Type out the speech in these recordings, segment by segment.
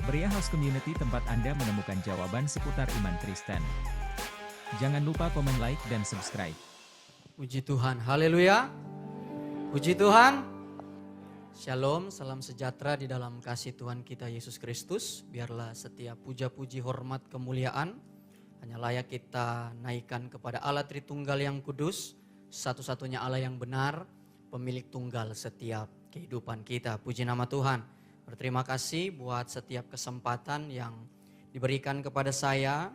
Beria House Community, tempat Anda menemukan jawaban seputar iman Kristen. Jangan lupa komen, like, dan subscribe. Puji Tuhan, haleluya. Puji Tuhan. Shalom, salam sejahtera di dalam kasih Tuhan kita Yesus Kristus. Biarlah setiap puja-puji, hormat, kemuliaan hanya layak kita naikkan kepada Allah Tritunggal yang kudus, satu-satunya Allah yang benar, pemilik tunggal setiap kehidupan kita. Puji nama Tuhan. Berterima kasih buat setiap kesempatan yang diberikan kepada saya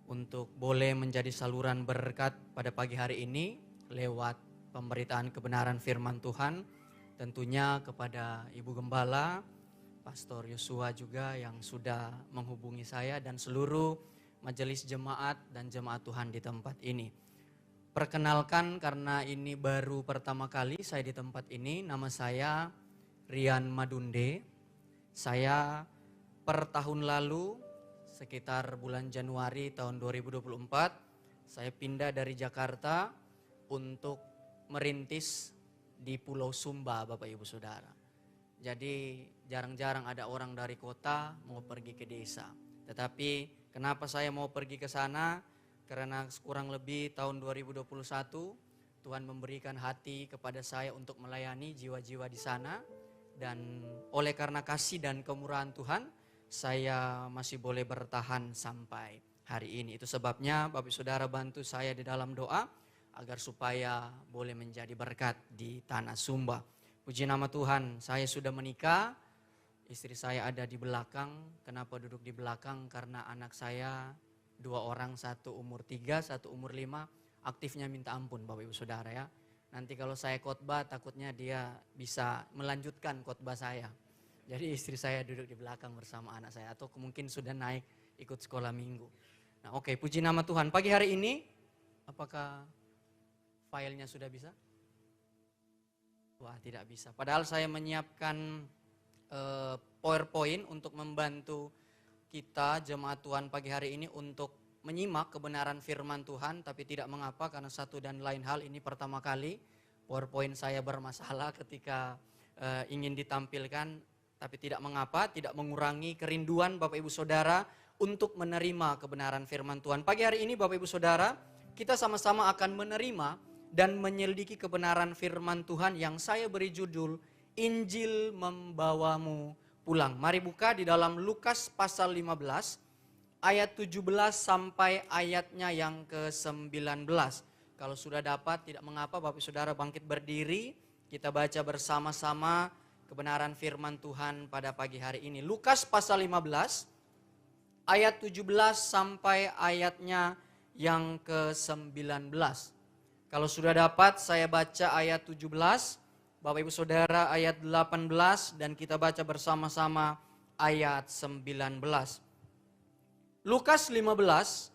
untuk boleh menjadi saluran berkat pada pagi hari ini lewat pemberitaan kebenaran firman Tuhan. Tentunya kepada Ibu Gembala, Pastor Yosua juga yang sudah menghubungi saya dan seluruh majelis jemaat dan jemaat Tuhan di tempat ini. Perkenalkan, karena ini baru pertama kali saya di tempat ini, nama saya Rian Madunde. Saya per tahun lalu sekitar bulan Januari tahun 2024 saya pindah dari Jakarta untuk merintis di Pulau Sumba, Bapak Ibu Saudara. Jadi jarang-jarang ada orang dari kota mau pergi ke desa. Tetapi kenapa saya mau pergi ke sana? Karena kurang lebih tahun 2021 Tuhan memberikan hati kepada saya untuk melayani jiwa-jiwa di sana. Dan oleh karena kasih dan kemurahan Tuhan, saya masih boleh bertahan sampai hari ini. Itu sebabnya Bapak Saudara bantu saya di dalam doa agar supaya boleh menjadi berkat di tanah Sumba. Puji nama Tuhan, saya sudah menikah, istri saya ada di belakang. Kenapa duduk di belakang? Karena anak saya 2 orang, satu umur 3, satu umur 5, aktifnya minta ampun Bapak Ibu Saudara ya. Nanti kalau saya khotbah takutnya dia bisa melanjutkan khotbah saya. Jadi istri saya duduk di belakang bersama anak saya atau mungkin sudah naik ikut sekolah minggu. Nah oke, puji nama Tuhan. Pagi hari ini apakah filenya sudah bisa? Wah, tidak bisa. Padahal saya menyiapkan PowerPoint untuk membantu kita jemaat Tuhan pagi hari ini untuk menyimak kebenaran firman Tuhan, tapi tidak mengapa karena satu dan lain hal ini pertama kali PowerPoint saya bermasalah ketika ingin ditampilkan, tapi tidak mengapa, tidak mengurangi kerinduan Bapak Ibu Saudara untuk menerima kebenaran firman Tuhan. Pagi hari ini Bapak Ibu Saudara, kita sama-sama akan menerima dan menyelidiki kebenaran firman Tuhan yang saya beri judul Injil Membawamu Pulang. Mari buka di dalam Lukas pasal 15 ayat 17 sampai ayatnya yang ke-19. Kalau sudah dapat, tidak mengapa Bapak Saudara bangkit berdiri. Kita baca bersama-sama kebenaran firman Tuhan pada pagi hari ini. Lukas pasal 15 ayat 17 sampai ayatnya yang ke-19. Kalau sudah dapat, saya baca ayat 17, Bapak Ibu Saudara ayat 18, dan kita baca bersama-sama ayat 19. Lukas 15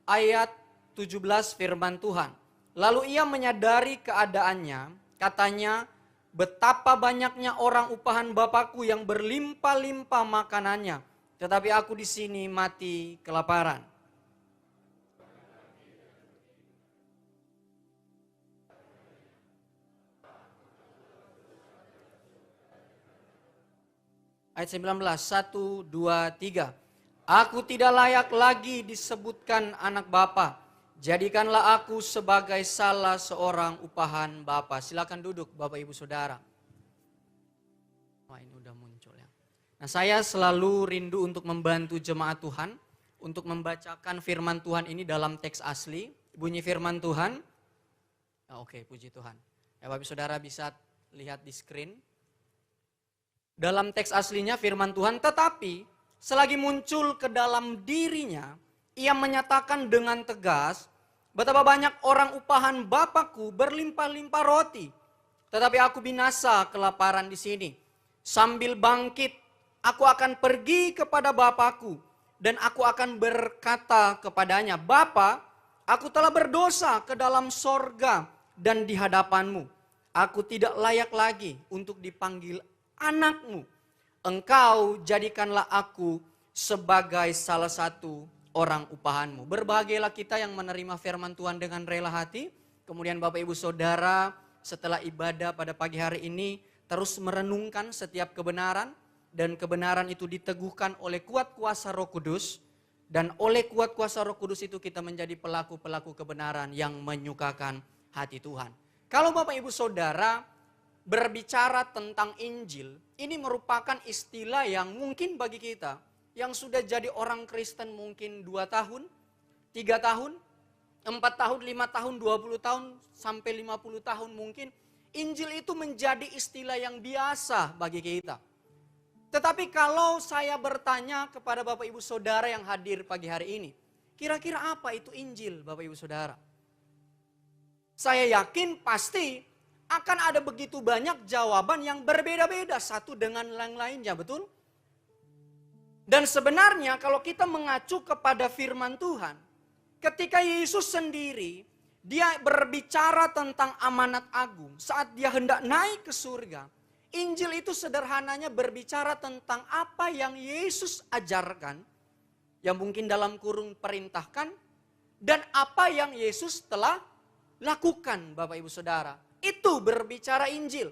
ayat 17 firman Tuhan. Lalu ia menyadari keadaannya, katanya, betapa banyaknya orang upahan Bapakku yang berlimpah-limpah makanannya, tetapi aku di sini mati kelaparan. Ayat 19, 1, 2, 3. Aku tidak layak lagi disebutkan anak Bapa. Jadikanlah aku sebagai salah seorang upahan Bapa. Silakan duduk Bapak Ibu Saudara. Wah, ini udah muncul ya. Nah, saya selalu rindu untuk membantu jemaat Tuhan untuk membacakan firman Tuhan ini dalam teks asli. Bunyi firman Tuhan. Oke, puji Tuhan. Ya, Bapak Ibu Saudara bisa lihat di screen. Dalam teks aslinya firman Tuhan, tetapi selagi muncul ke dalam dirinya, ia menyatakan dengan tegas, betapa banyak orang upahan Bapakku berlimpah-limpah roti, tetapi aku binasa kelaparan di sini. Sambil bangkit, aku akan pergi kepada Bapakku, dan aku akan berkata kepadanya, Bapa, aku telah berdosa ke dalam sorga dan di hadapanmu. Aku tidak layak lagi untuk dipanggil anakmu. Engkau jadikanlah aku sebagai salah satu orang upahanmu. Berbahagialah kita yang menerima firman Tuhan dengan rela hati. Kemudian Bapak Ibu Saudara, setelah ibadah pada pagi hari ini terus merenungkan setiap kebenaran, dan kebenaran itu diteguhkan oleh kuat kuasa Roh Kudus, dan oleh kuat kuasa Roh Kudus itu kita menjadi pelaku-pelaku kebenaran yang menyukakan hati Tuhan. Kalau Bapak Ibu Saudara berbicara tentang Injil, ini merupakan istilah yang mungkin bagi kita yang sudah jadi orang Kristen mungkin 2 tahun, 3 tahun, 4 tahun, 5 tahun, 20 tahun, sampai 50 tahun mungkin. Injil itu menjadi istilah yang biasa bagi kita. Tetapi kalau saya bertanya kepada Bapak Ibu Saudara yang hadir pagi hari ini, kira-kira apa itu Injil Bapak Ibu Saudara? Saya yakin pasti akan ada begitu banyak jawaban yang berbeda-beda satu dengan yang lainnya, betul? Dan sebenarnya kalau kita mengacu kepada firman Tuhan, ketika Yesus sendiri, dia berbicara tentang amanat agung saat dia hendak naik ke surga. Injil itu sederhananya berbicara tentang apa yang Yesus ajarkan, yang mungkin dalam kurung perintahkan, dan apa yang Yesus telah lakukan Bapak Ibu Saudara. Itu berbicara Injil.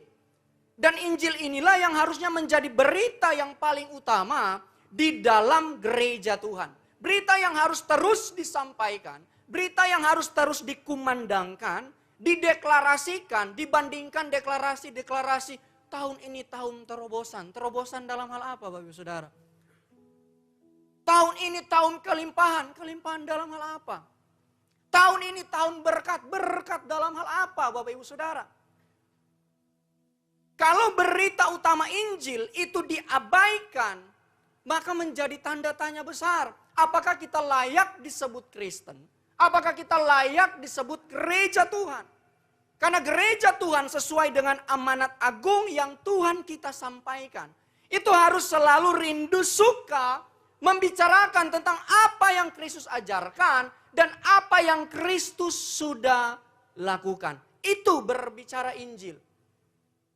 Dan Injil inilah yang harusnya menjadi berita yang paling utama di dalam gereja Tuhan. Berita yang harus terus disampaikan, berita yang harus terus dikumandangkan, dideklarasikan, dibandingkan deklarasi-deklarasi tahun ini tahun terobosan. Terobosan dalam hal apa Bapak Ibu Saudara? Tahun ini tahun kelimpahan, kelimpahan dalam hal apa? Tahun ini tahun berkat, berkat dalam hal apa Bapak Ibu Saudara? Kalau berita utama Injil itu diabaikan, maka menjadi tanda tanya besar. Apakah kita layak disebut Kristen? Apakah kita layak disebut gereja Tuhan? Karena gereja Tuhan sesuai dengan amanat agung yang Tuhan kita sampaikan. Itu harus selalu rindu suka membicarakan tentang apa yang Kristus ajarkan dan apa yang Kristus sudah lakukan. Itu berbicara Injil.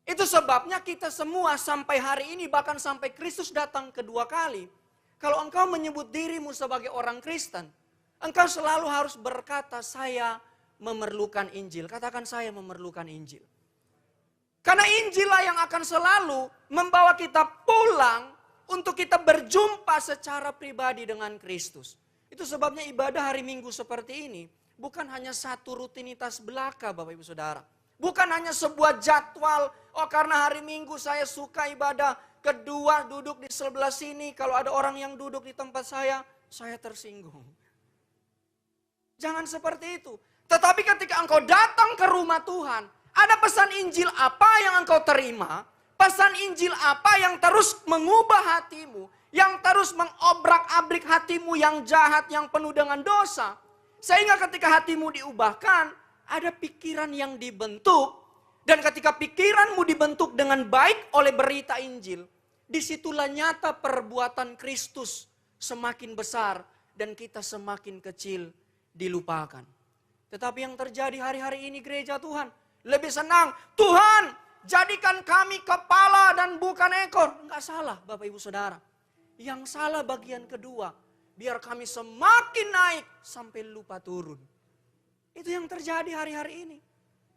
Itu sebabnya kita semua sampai hari ini, bahkan sampai Kristus datang kedua kali, kalau engkau menyebut dirimu sebagai orang Kristen, engkau selalu harus berkata, saya memerlukan Injil. Katakan, saya memerlukan Injil. Karena Injillah yang akan selalu membawa kita pulang untuk kita berjumpa secara pribadi dengan Kristus. Itu sebabnya ibadah hari Minggu seperti ini bukan hanya satu rutinitas belaka Bapak Ibu Saudara. Bukan hanya sebuah jadwal, oh karena hari Minggu saya suka ibadah, kedua duduk di sebelah sini, kalau ada orang yang duduk di tempat saya tersinggung. Jangan seperti itu. Tetapi ketika engkau datang ke rumah Tuhan, ada pesan Injil apa yang engkau terima, pesan Injil apa yang terus mengubah hatimu, yang terus mengobrak-abrik hatimu yang jahat, yang penuh dengan dosa. Sehingga ketika hatimu diubahkan, ada pikiran yang dibentuk. Dan ketika pikiranmu dibentuk dengan baik oleh berita Injil, disitulah nyata perbuatan Kristus semakin besar dan kita semakin kecil dilupakan. Tetapi yang terjadi hari-hari ini gereja Tuhan lebih senang, Tuhan jadikan kami kepala dan bukan ekor. Enggak salah Bapak Ibu Saudara. Yang salah bagian kedua, biar kami semakin naik sampai lupa turun. Itu yang terjadi hari-hari ini.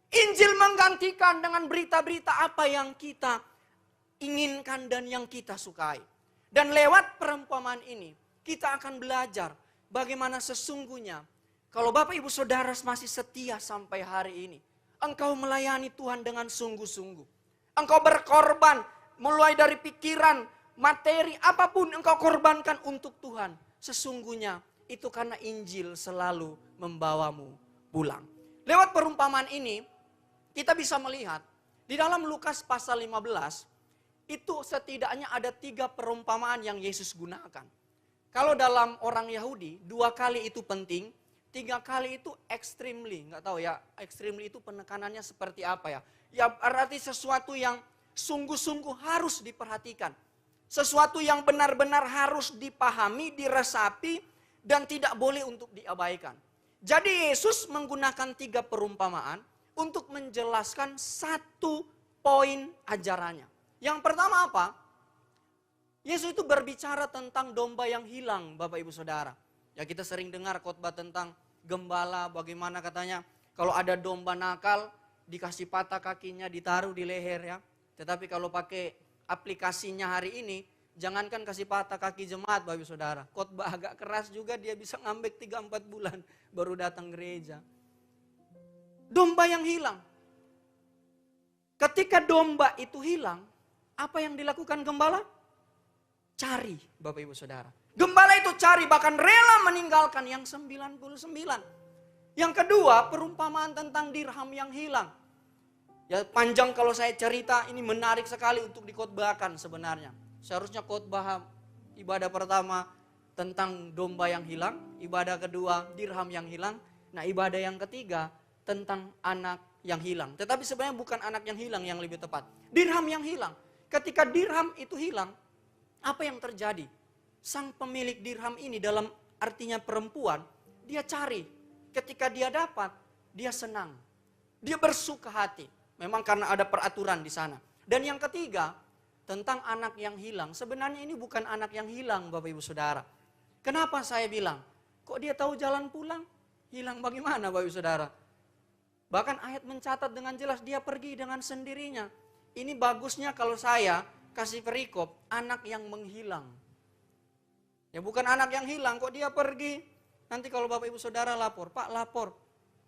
Injil menggantikan dengan berita-berita apa yang kita inginkan dan yang kita sukai. Dan lewat perumpamaan ini, kita akan belajar bagaimana sesungguhnya kalau Bapak Ibu Saudara masih setia sampai hari ini, engkau melayani Tuhan dengan sungguh-sungguh. Engkau berkorban mulai dari pikiran, materi, apapun engkau korbankan untuk Tuhan. Sesungguhnya itu karena Injil selalu membawamu pulang. Lewat perumpamaan ini, kita bisa melihat di dalam Lukas pasal 15, itu setidaknya ada 3 perumpamaan yang Yesus gunakan. Kalau dalam orang Yahudi, 2 kali itu penting, 3 kali itu extremely. Nggak tahu ya, extremely itu penekanannya seperti apa ya. Ya berarti sesuatu yang sungguh-sungguh harus diperhatikan. Sesuatu yang benar-benar harus dipahami, diresapi, dan tidak boleh untuk diabaikan. Jadi Yesus menggunakan 3 perumpamaan untuk menjelaskan 1 poin ajarannya. Yang pertama apa? Yesus itu berbicara tentang domba yang hilang Bapak Ibu Saudara. Ya kita sering dengar khotbah tentang gembala, bagaimana katanya kalau ada domba nakal dikasih patah kakinya ditaruh di leher ya. Tetapi kalau pakai aplikasinya hari ini Jangankan kasih patah kaki jemaat Bapak Ibu Saudara. Khotbah agak keras juga dia bisa ngambek 3-4 bulan baru datang gereja. Domba yang hilang. Ketika domba itu hilang, apa yang dilakukan gembala? Cari Bapak Ibu Saudara. Gembala itu cari, bahkan rela meninggalkan yang 99. Yang kedua, perumpamaan tentang dirham yang hilang. Ya panjang kalau saya cerita, ini menarik sekali untuk dikhotbahkan sebenarnya. Seharusnya khotbah ibadah pertama tentang domba yang hilang, ibadah kedua dirham yang hilang, nah ibadah yang ketiga tentang anak yang hilang. Tetapi sebenarnya bukan anak yang hilang yang lebih tepat, dirham yang hilang. Ketika dirham itu hilang, apa yang terjadi? Sang pemilik dirham ini dalam artinya perempuan, dia cari. Ketika dia dapat, dia senang. Dia bersuka hati. Memang karena ada peraturan di sana. Dan yang ketiga, tentang anak yang hilang. Sebenarnya ini bukan anak yang hilang Bapak Ibu Saudara. Kenapa saya bilang? Kok dia tahu jalan pulang? Hilang bagaimana Bapak Ibu Saudara? Bahkan ayat mencatat dengan jelas dia pergi dengan sendirinya. Ini bagusnya kalau saya kasih perikop anak yang menghilang. Ya bukan anak yang hilang, kok dia pergi. Nanti kalau Bapak Ibu Saudara lapor, Pak lapor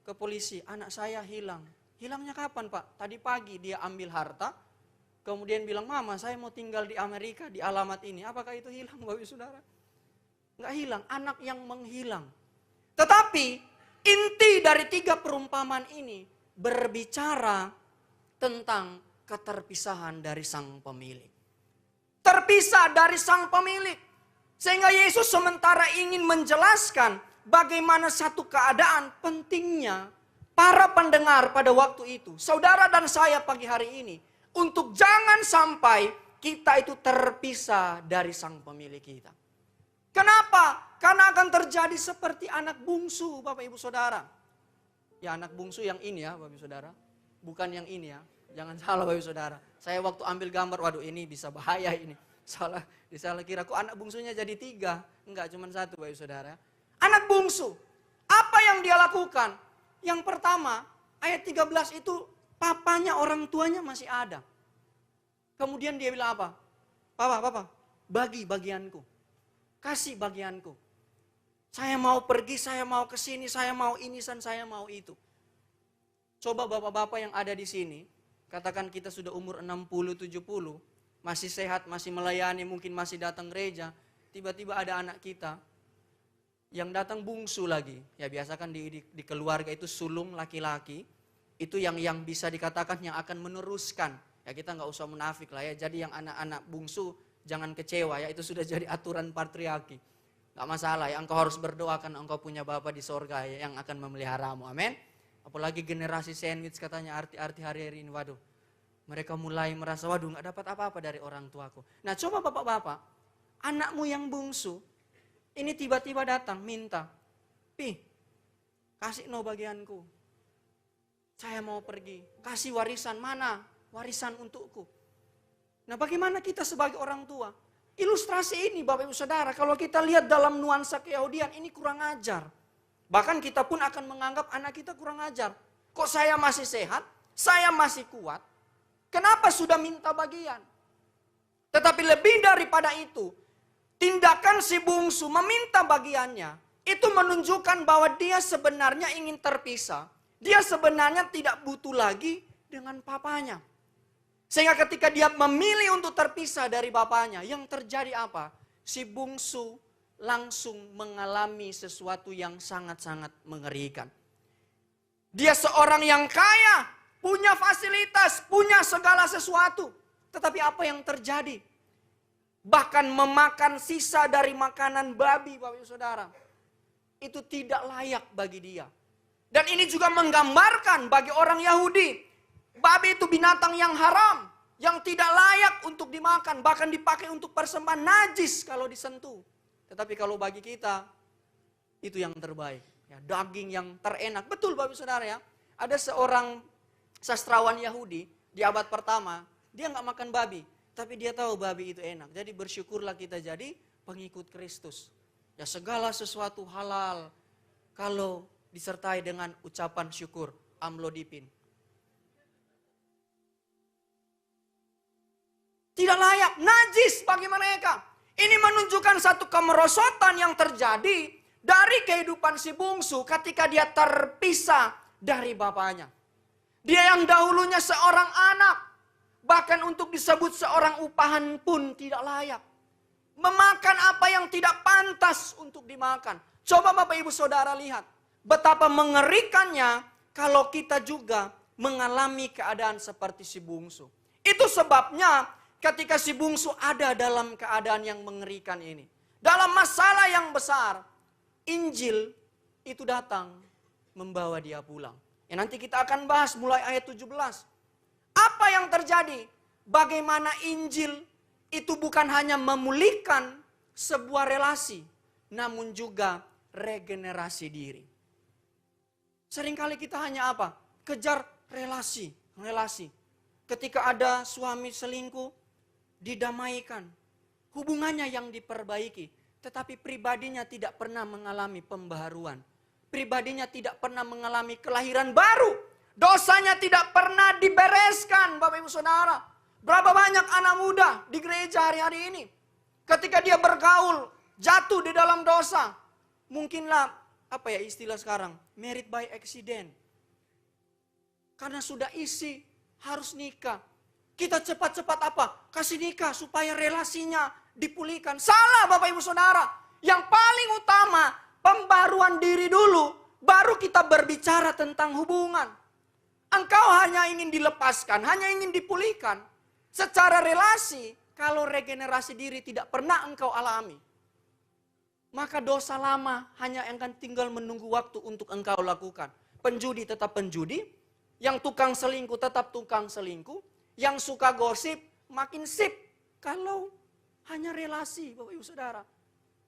ke polisi, anak saya hilang. Hilangnya kapan Pak? Tadi pagi dia ambil harta, kemudian bilang, Mama saya mau tinggal di Amerika di alamat ini. Apakah itu hilang Bapak Ibu Saudara? Enggak hilang, anak yang menghilang. Tetapi inti dari 3 perumpamaan ini berbicara tentang keterpisahan dari sang pemilik. Terpisah dari sang pemilik. Sehingga Yesus sementara ingin menjelaskan bagaimana satu keadaan pentingnya para pendengar pada waktu itu, saudara dan saya pagi hari ini, untuk jangan sampai kita itu terpisah dari sang pemilik kita. Kenapa? Karena akan terjadi seperti anak bungsu Bapak Ibu Saudara. Ya anak bungsu yang ini ya Bapak Ibu Saudara. Bukan yang ini ya. Jangan salah Bapak Ibu Saudara. Saya waktu ambil gambar, waduh ini bisa bahaya ini. Salah kira kok anak bungsunya jadi 3. Enggak, cuma 1 Bapak Ibu Saudara. Anak bungsu. Apa yang dia lakukan? Yang pertama, ayat 13 itu papanya, orang tuanya masih ada. Kemudian dia bilang apa? Papa, bagi bagianku. Kasih bagianku. Saya mau pergi, saya mau ke sini, saya mau ini, dan saya mau itu. Coba bapak-bapak yang ada di sini, katakan kita sudah umur 60, 70, masih sehat, masih melayani, mungkin masih datang gereja. Tiba-tiba ada anak kita yang datang bungsu lagi. Ya biasa kan di keluarga itu sulung laki-laki. Itu yang bisa dikatakan yang akan meneruskan. Ya kita nggak usah munafik lah ya. Jadi yang anak-anak bungsu jangan kecewa ya. Itu sudah jadi aturan patriarki. Nggak masalah ya. Engkau harus berdoa karena engkau punya Bapa di sorga ya, yang akan memeliharamu. Amin. Apalagi generasi sandwich katanya arti-arti hari-hari ini. Waduh. Mereka mulai merasa waduh nggak dapat apa-apa dari orang tuaku. Nah coba bapak-bapak. Anakmu yang bungsu. Ini tiba-tiba datang minta, Pi, kasih no bagianku. Saya mau pergi, kasih warisan, mana warisan untukku. Nah bagaimana kita sebagai orang tua? Ilustrasi ini Bapak Ibu Saudara, kalau kita lihat dalam nuansa keyahudian ini kurang ajar. Bahkan kita pun akan menganggap anak kita kurang ajar. Kok saya masih sehat, saya masih kuat, kenapa sudah minta bagian? Tetapi lebih daripada itu, tindakan si bungsu meminta bagiannya, itu menunjukkan bahwa dia sebenarnya ingin terpisah. Dia sebenarnya tidak butuh lagi dengan papanya. Sehingga ketika dia memilih untuk terpisah dari bapaknya, yang terjadi apa? Si bungsu langsung mengalami sesuatu yang sangat-sangat mengerikan. Dia seorang yang kaya, punya fasilitas, punya segala sesuatu. Tetapi apa yang terjadi? Bahkan memakan sisa dari makanan babi Bapak Ibu Saudara. Itu tidak layak bagi dia. Dan ini juga menggambarkan bagi orang Yahudi. Babi itu binatang yang haram. Yang tidak layak untuk dimakan. Bahkan dipakai untuk persembahan, najis kalau disentuh. Tetapi kalau bagi kita, itu yang terbaik. Ya, daging yang terenak. Betul Bapak Ibu Saudara ya. Ada seorang sastrawan Yahudi di abad pertama. Dia nggak makan babi. Tapi dia tahu babi itu enak. Jadi bersyukurlah kita jadi pengikut Kristus. Ya segala sesuatu halal. Kalau disertai dengan ucapan syukur. Amlodipin. Tidak layak, najis bagi mereka. Ini menunjukkan satu kemerosotan yang terjadi dari kehidupan si bungsu ketika dia terpisah dari bapaknya. Dia yang dahulunya seorang anak, bahkan untuk disebut seorang upahan pun tidak layak. Memakan apa yang tidak pantas untuk dimakan. Coba Bapak Ibu Saudara lihat, betapa mengerikannya kalau kita juga mengalami keadaan seperti si bungsu. Itu sebabnya ketika si bungsu ada dalam keadaan yang mengerikan ini, dalam masalah yang besar, Injil itu datang membawa dia pulang. Ya, nanti kita akan bahas mulai ayat 17. Apa yang terjadi? Bagaimana Injil itu bukan hanya memulihkan sebuah relasi, namun juga regenerasi diri. Seringkali kita hanya apa? Kejar relasi. Ketika ada suami selingkuh, didamaikan. Hubungannya yang diperbaiki. Tetapi pribadinya tidak pernah mengalami pembaharuan. Pribadinya tidak pernah mengalami kelahiran baru. Dosanya tidak pernah dibereskan, Bapak Ibu Saudara. Berapa banyak anak muda di gereja hari-hari ini, ketika dia bergaul, jatuh di dalam dosa. Mungkinlah, apa ya istilah sekarang, married by accident. Karena sudah isi, harus nikah. Kita cepat-cepat apa? Kasih nikah supaya relasinya dipulihkan. Salah Bapak Ibu Saudara. Yang paling utama, pembaruan diri dulu, baru kita berbicara tentang hubungan. Engkau hanya ingin dilepaskan, hanya ingin dipulihkan. Secara relasi, kalau regenerasi diri tidak pernah engkau alami, maka dosa lama hanya akan tinggal menunggu waktu untuk engkau lakukan. Penjudi tetap penjudi, yang tukang selingkuh tetap tukang selingkuh, yang suka gosip makin sip. Kalau hanya relasi, Bapak Ibu Saudara.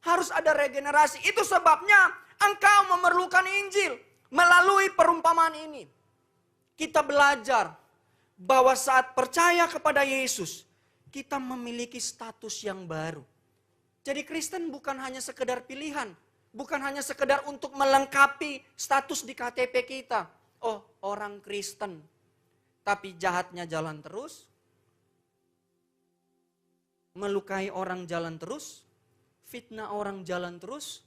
Harus ada regenerasi. Itu sebabnya engkau memerlukan Injil. Melalui perumpamaan ini, kita belajar bahwa saat percaya kepada Yesus, kita memiliki status yang baru. Jadi Kristen bukan hanya sekedar pilihan. Bukan hanya sekedar untuk melengkapi status di KTP kita. Oh, orang Kristen. Tapi jahatnya jalan terus. Melukai orang jalan terus. Fitnah orang jalan terus.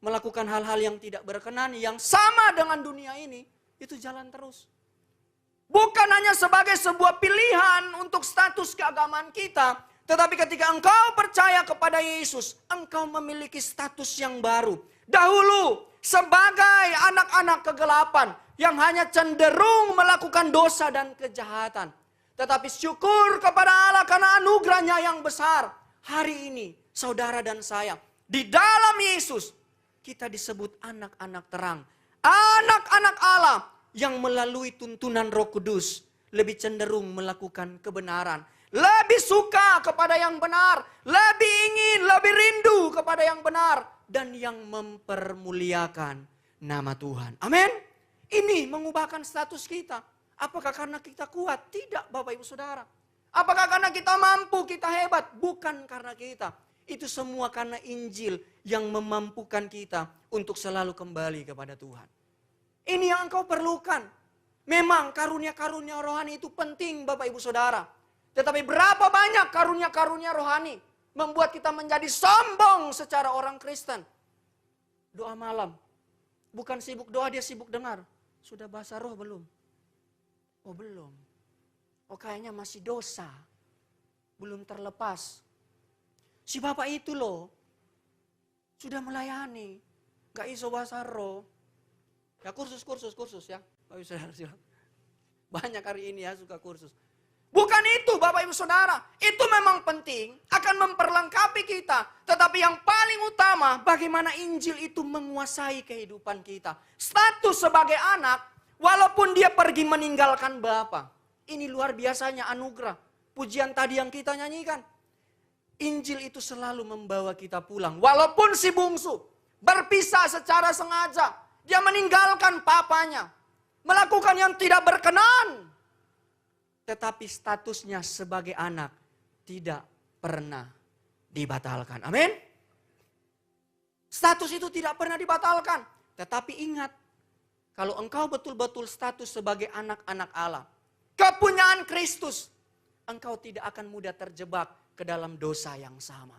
Melakukan hal-hal yang tidak berkenan, yang sama dengan dunia ini. Itu jalan terus. Bukan hanya sebagai sebuah pilihan untuk status keagamaan kita. Tetapi ketika engkau percaya kepada Yesus, engkau memiliki status yang baru. Dahulu sebagai anak-anak kegelapan yang hanya cenderung melakukan dosa dan kejahatan. Tetapi syukur kepada Allah karena anugerahnya yang besar. Hari ini saudara dan saya di dalam Yesus kita disebut anak-anak terang. Anak-anak Allah yang melalui tuntunan Roh Kudus lebih cenderung melakukan kebenaran. Lebih suka kepada yang benar. Lebih ingin, lebih rindu kepada yang benar. Dan yang mempermuliakan nama Tuhan. Amin. Ini mengubahkan status kita. Apakah karena kita kuat? Tidak Bapak Ibu Saudara. Apakah karena kita mampu, kita hebat? Bukan karena kita. Itu semua karena Injil yang memampukan kita untuk selalu kembali kepada Tuhan. Ini yang engkau perlukan. Memang karunia-karunia rohani itu penting Bapak Ibu Saudara. Tetapi berapa banyak karunia-karunia rohani membuat kita menjadi sombong secara orang Kristen. Doa malam. Bukan sibuk doa, dia sibuk dengar. Sudah bahasa roh belum? Oh belum. Oh kayaknya masih dosa. Belum terlepas. Si bapak itu loh. Sudah melayani. Gak iso bahasa roh. Ya kursus ya. Bapak Ibu Saudara silakan. Banyak hari ini ya suka kursus. Bukan itu Bapak Ibu Saudara. Itu memang penting. Akan memperlengkapi kita. Tetapi yang paling utama. Bagaimana Injil itu menguasai kehidupan kita. Status sebagai anak. Walaupun dia pergi meninggalkan Bapa. Ini luar biasanya anugerah. Pujian tadi yang kita nyanyikan. Injil itu selalu membawa kita pulang. Walaupun si bungsu berpisah secara sengaja. Dia meninggalkan papanya. Melakukan yang tidak berkenan. Tetapi statusnya sebagai anak tidak pernah dibatalkan. Amin. Status itu tidak pernah dibatalkan. Tetapi ingat, kalau engkau betul-betul status sebagai anak-anak Allah, kepunyaan Kristus, engkau tidak akan mudah terjebak ke dalam dosa yang sama.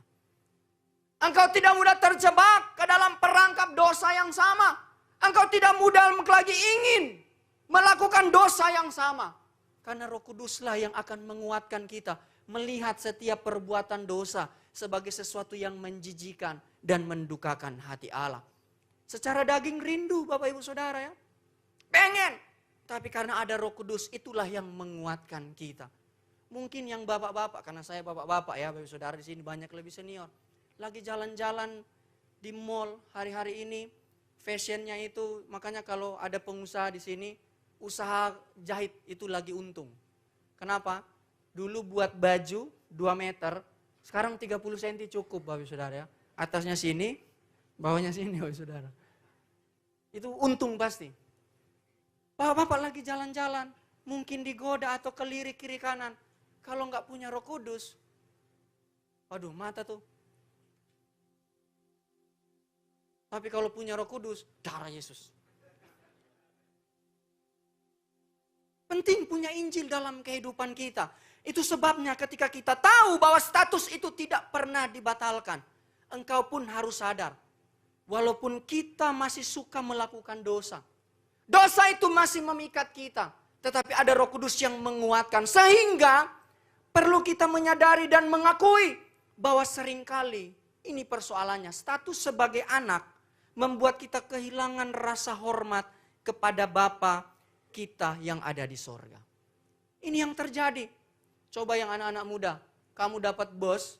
Engkau tidak mudah terjebak ke dalam perangkap dosa yang sama. Engkau tidak mudah lagi ingin melakukan dosa yang sama. Karena Roh Kuduslah yang akan menguatkan kita melihat setiap perbuatan dosa sebagai sesuatu yang menjijikan dan mendukakan hati Allah. Secara daging rindu Bapak Ibu Saudara ya. Pengen. Tapi karena ada Roh Kudus itulah yang menguatkan kita. Mungkin yang bapak-bapak, karena saya bapak-bapak ya, Bapak Saudara di sini banyak lebih senior. Lagi jalan-jalan di mall hari-hari ini, fashionnya itu, makanya kalau ada pengusaha di sini, usaha jahit itu lagi untung. Kenapa? Dulu buat baju 2 meter, sekarang 30 cm cukup Bapak Saudara ya. Atasnya sini, bawahnya sini Bapak Saudara. Itu untung pasti. Bapak-bapak lagi jalan-jalan, mungkin digoda atau kelirik kiri kanan. Kalau nggak punya Roh Kudus, waduh mata tuh. Tapi kalau punya Roh Kudus, darah Yesus. Penting punya Injil dalam kehidupan kita. Itu sebabnya ketika kita tahu bahwa status itu tidak pernah dibatalkan, engkau pun harus sadar. Walaupun kita masih suka melakukan dosa, dosa itu masih memikat kita. Tetapi ada Roh Kudus yang menguatkan. Sehingga perlu kita menyadari dan mengakui bahwa seringkali ini persoalannya. Status sebagai anak membuat kita kehilangan rasa hormat kepada Bapa kita yang ada di sorga. Ini yang terjadi. Coba yang anak-anak muda, kamu dapat bos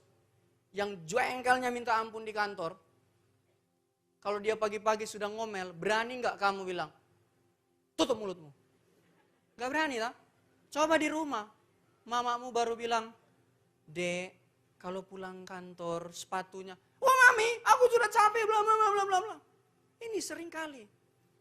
yang jengkelnya minta ampun di kantor. Kalau dia pagi-pagi sudah ngomel, berani nggak kamu bilang, tutup mulutmu? Nggak berani tak? Coba di rumah, mamamu baru bilang, Dek, kalau pulang kantor sepatunya, wah mami, aku sudah capek, bla bla bla bla bla. Ini sering kali.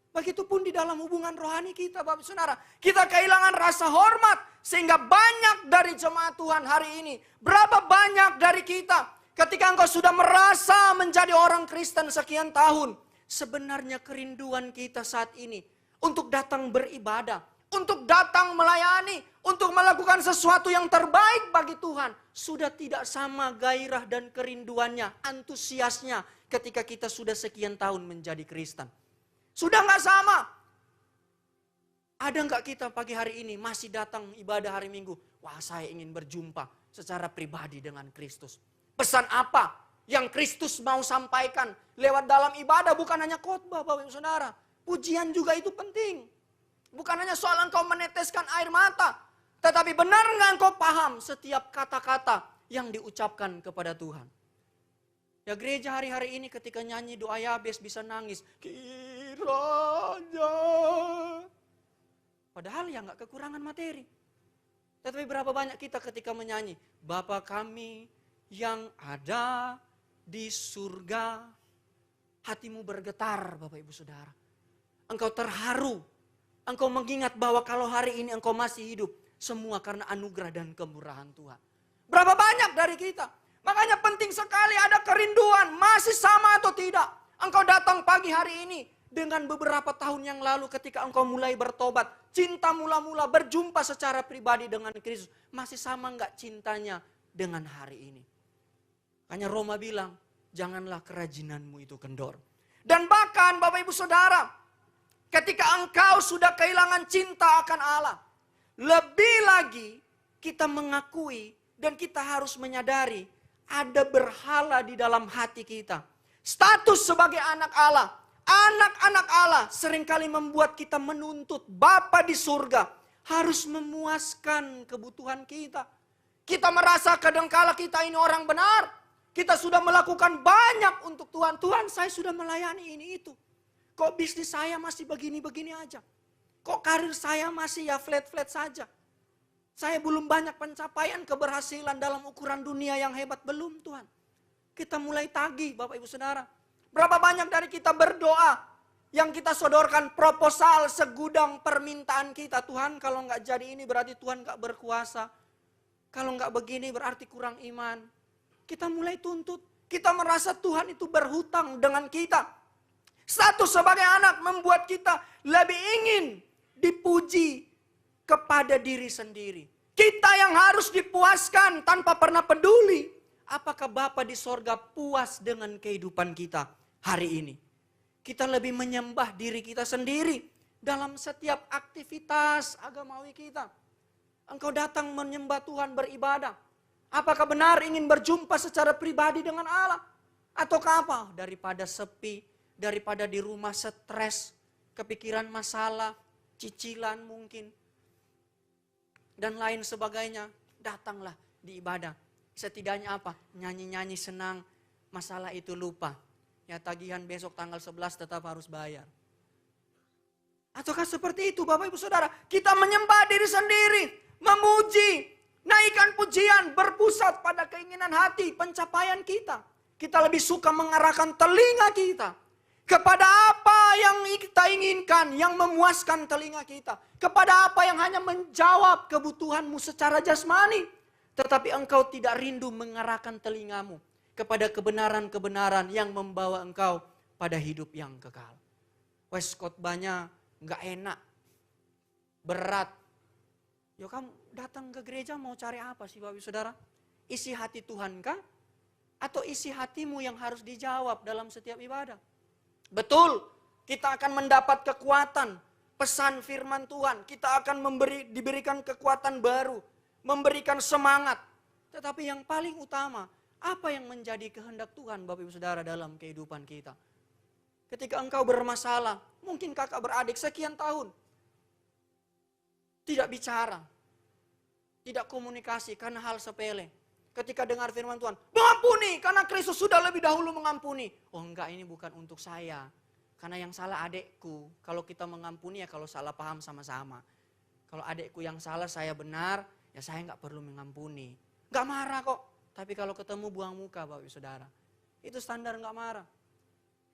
Begitupun di dalam hubungan rohani kita, Bapak Saudara. Kita kehilangan rasa hormat. Sehingga banyak dari jemaat Tuhan hari ini. Berapa banyak dari kita. Ketika engkau sudah merasa menjadi orang Kristen sekian tahun. Sebenarnya kerinduan kita saat ini. Untuk datang beribadah. Untuk datang melayani. Untuk melakukan sesuatu yang terbaik bagi Tuhan. Sudah tidak sama gairah dan kerinduannya. Antusiasnya ketika kita sudah sekian tahun menjadi Kristen. Sudah nggak sama. Ada nggak kita pagi hari ini masih datang ibadah hari Minggu? Wah, saya ingin berjumpa secara pribadi dengan Kristus. Pesan apa yang Kristus mau sampaikan lewat dalam ibadah? Bukan hanya khotbah, Bapak Ibu Saudara. Pujian juga itu penting. Bukan hanya soal engkau meneteskan air mata. Tetapi benar nggak engkau paham setiap kata-kata yang diucapkan kepada Tuhan? Ya gereja hari-hari ini ketika nyanyi doa Yabes bisa nangis. Kiranya. Padahal ya nggak kekurangan materi. Tetapi berapa banyak kita ketika menyanyi. Bapa kami yang ada di surga. Hatimu bergetar Bapak Ibu Saudara. Engkau terharu. Engkau mengingat bahwa kalau hari ini engkau masih hidup. Semua karena anugerah dan kemurahan Tuhan. Berapa banyak dari kita. Makanya penting sekali ada kerinduan. Masih sama atau tidak. Engkau datang pagi hari ini. Dengan beberapa tahun yang lalu ketika engkau mulai bertobat. Cinta mula-mula berjumpa secara pribadi dengan Kristus. Masih sama enggak cintanya dengan hari ini. Makanya Roma bilang. Janganlah kerajinanmu itu kendor. Dan bahkan Bapak Ibu Saudara. Ketika engkau sudah kehilangan cinta akan Allah. Lebih lagi kita mengakui. Dan kita harus menyadari. Ada berhala di dalam hati kita. Status sebagai anak Allah. Anak-anak Allah seringkali membuat kita menuntut Bapa di surga. Harus memuaskan kebutuhan kita. Kita merasa kadangkala kita ini orang benar. Kita sudah melakukan banyak untuk Tuhan. Tuhan, saya sudah melayani ini itu. Kok bisnis saya masih begini-begini aja. Kok karir saya masih ya flat-flat saja. Saya belum banyak pencapaian keberhasilan dalam ukuran dunia yang hebat. Belum Tuhan. Kita mulai tagih Bapak Ibu Saudara. Berapa banyak dari kita berdoa. Yang kita sodorkan proposal segudang permintaan kita. Tuhan kalau nggak jadi ini berarti Tuhan nggak berkuasa. Kalau nggak begini berarti kurang iman. Kita mulai tuntut. Kita merasa Tuhan itu berhutang dengan kita. Status sebagai anak membuat kita lebih ingin dipuji kepada diri sendiri. Kita yang harus dipuaskan tanpa pernah peduli. Apakah Bapa di sorga puas dengan kehidupan kita hari ini? Kita lebih menyembah diri kita sendiri dalam setiap aktivitas agamawi kita. Engkau datang menyembah Tuhan, beribadah. Apakah benar ingin berjumpa secara pribadi dengan Allah? Ataukah apa? Daripada sepi, daripada di rumah stres, kepikiran masalah, cicilan mungkin, dan lain sebagainya. Datanglah di ibadah. Setidaknya apa? Nyanyi-nyanyi senang, masalah itu lupa. Ya tagihan besok tanggal 11 tetap harus bayar. Ataukah seperti itu Bapak Ibu Saudara? Kita menyembah diri sendiri, memuji, naikkan pujian, berpusat pada keinginan hati, pencapaian kita. Kita lebih suka mengarahkan telinga kita kepada apa yang kita inginkan, yang memuaskan telinga kita. Kepada apa yang hanya menjawab kebutuhanmu secara jasmani. Tetapi engkau tidak rindu mengarahkan telingamu kepada kebenaran-kebenaran yang membawa engkau pada hidup yang kekal. Wes khotbahnya nggak enak, berat. Ya kamu datang ke gereja mau cari apa sih Bapak Ibu Saudara? Isi hati Tuhan kah? Atau isi hatimu yang harus dijawab dalam setiap ibadah? Betul, kita akan mendapat kekuatan, pesan firman Tuhan. Kita akan diberikan kekuatan baru, memberikan semangat. Tetapi yang paling utama, apa yang menjadi kehendak Tuhan Bapak Ibu Saudara dalam kehidupan kita? Ketika engkau bermasalah, mungkin kakak beradik sekian tahun tidak bicara, tidak komunikasi karena hal sepele. Ketika dengar firman Tuhan, mengampuni karena Kristus sudah lebih dahulu mengampuni. Oh enggak, ini bukan untuk saya. Karena yang salah adekku. Kalau kita mengampuni ya kalau salah paham sama-sama. Kalau adekku yang salah, saya benar, ya saya enggak perlu mengampuni. Enggak marah kok. Tapi kalau ketemu buang muka Bapak Ibu Saudara. Itu standar enggak marah.